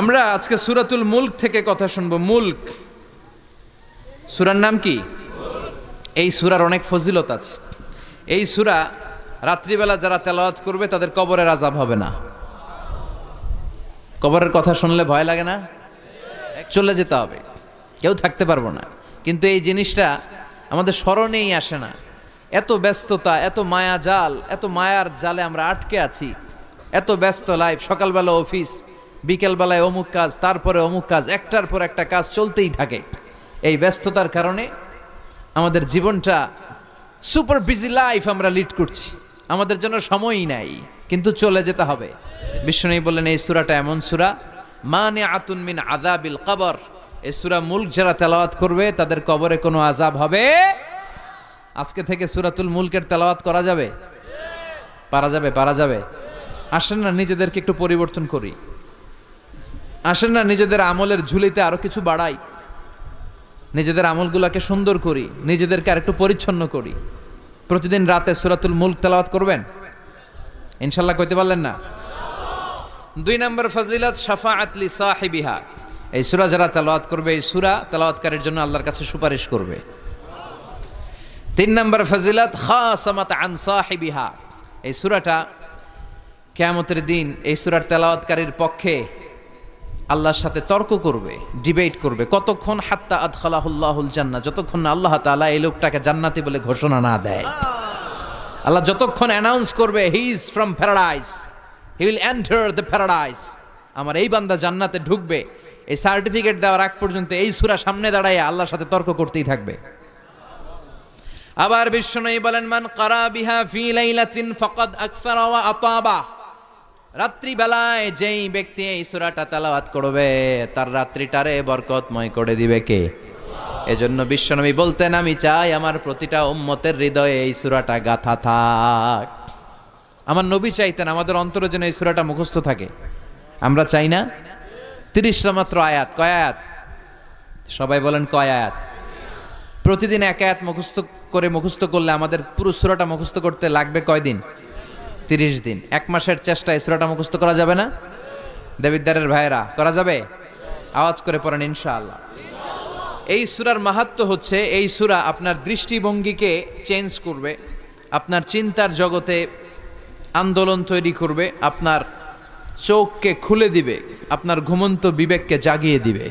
আমরা আজকে সূরাতুল মুলক থেকে কথা শুনবো। মুলক সূরার নাম কি? এই সূরার অনেক ফজিলত আছে। এই সূরা রাত্রিবেলা যারা তেলাওয়াত করবে তাদের কবরের আযাব হবে না। কবরের কথা শুনলে ভয় লাগে না? চলে যেতে হবে, কেউ থাকতে পারবো না, কিন্তু এই জিনিসটা আমাদের স্মরণেই আসে না। এত ব্যস্ততা, এত মায়া জাল, এত মায়ার জালে আমরা আটকে আছি। এত ব্যস্ত লাইফ, সকালবেলা অফিস, বিকেলবেলায় অমুক কাজ, তারপরে অমুক কাজ, একটার পর একটা কাজ চলতেই থাকে। এই ব্যস্ততার কারণে আমাদের জীবনটা সুপার বিজি লাইফ আমরা লিড করছি, আমাদের জন্য সময়ই নাই, কিন্তু চলে যেতে হবে। বিষ্ণু বললেন এই সূরাটা এমন সূরা মানিআতুন মিন আযাবিল কবর। এই সূরা মুলক যারা তেলাওয়াত করবে তাদের কবরে কোনো আযাব হবে। আজকে থেকে সূরাতুল মুলকের তেলাওয়াত করা যাবে? পারা যাবে। আসেন না নিজেদেরকে একটু পরিবর্তন করি, আসেন না নিজেদের আমলের ঝুলিতে আরো কিছু বাড়াই, নিজেদের আমলগুলোকে সুন্দর করি, নিজেদেরকে আর একটু পরিচ্ছন্ন করি। প্রতিদিন রাতে সূরাতুল মুলক তেলাওয়াত করবেন ইনশাআল্লাহ। কইতে পারলেন না? 2 নম্বর ফজিলত শাফাআত লি সাহিবিহা। এই সূরা যারা তেলাওয়াত করবে, এই সূরা তেলাওয়াতকারীর জন্য আল্লাহর কাছে সুপারিশ করবে। 3 নম্বর ফজিলত খাসামাত আন সাহিবিহা। এই সূরাটা কিয়ামতের দিন এই সূরার তেলাওয়াতকারীর পক্ষে আল্লাহর সাথে তর্ক করবে, ডিবেট করবে। কতক্ষণ? হাত্তা আদখালাহুল্লাহুল জান্নাহ, যতক্ষণ না আল্লাহ তাআলা এই লোকটাকে জান্নাতি বলে ঘোষণা না দেয়। আল্লাহ যতক্ষণ অ্যানাউন্স করবে he is from paradise, he will enter the paradise, আমার এই বান্দা জান্নাতে ঢুকবে, এই সার্টিফিকেট দেওয়ার আগ পর্যন্ত এই সূরা সামনে দাঁড়ায় আল্লাহর সাথে তর্ক করতেই থাকবে। আবার বিশ্বনবী বলেন মান ক্বারা বিহা ফি লাইলাতিন ফাকাদ আকসারা ওয়া আতাবা। রাত্রি বেলায় যেই ব্যক্তি এই সূরাটা তেলাওয়াত করবে তার রাত্রিটারে বরকতময় করে দিবে কে? এজন্য বিশ্বনবী বলতেন আমি চাই আমার প্রতিটা উম্মতের হৃদয়ে এই সূরাটা গাঁথা থাক। আমার নবী চাইতেন আমাদের অন্তরে যেন এই সূরাটা মুখস্থ থাকে। আমরা চাই না? 30টা মাত্র আয়াত। কয় আয়াত? সবাই বলেন কয় আয়াত? প্রতিদিন এক আয়াত মুখস্থ করলে আমাদের পুরো সূরাটা মুখস্থ করতে লাগবে কয়দিন? 30 দিন। 1 মাসের চেষ্টা এই সূরাটা মুখস্থ করা যাবে না? দেবিদ্দারের ভাইয়েরা করা যাবে? আওয়াজ করে পড়েন ইনশাআল্লাহ। এই সূরার মাহাত্ম্য হচ্ছে এই সূরা আপনার দৃষ্টিভঙ্গিকে চেঞ্জ করবে, আপনার চিন্তার জগতে আন্দোলন তৈরি করবে, আপনার চোখকে খুলে দিবে, আপনার ঘুমন্ত বিবেককে জাগিয়ে দিবে।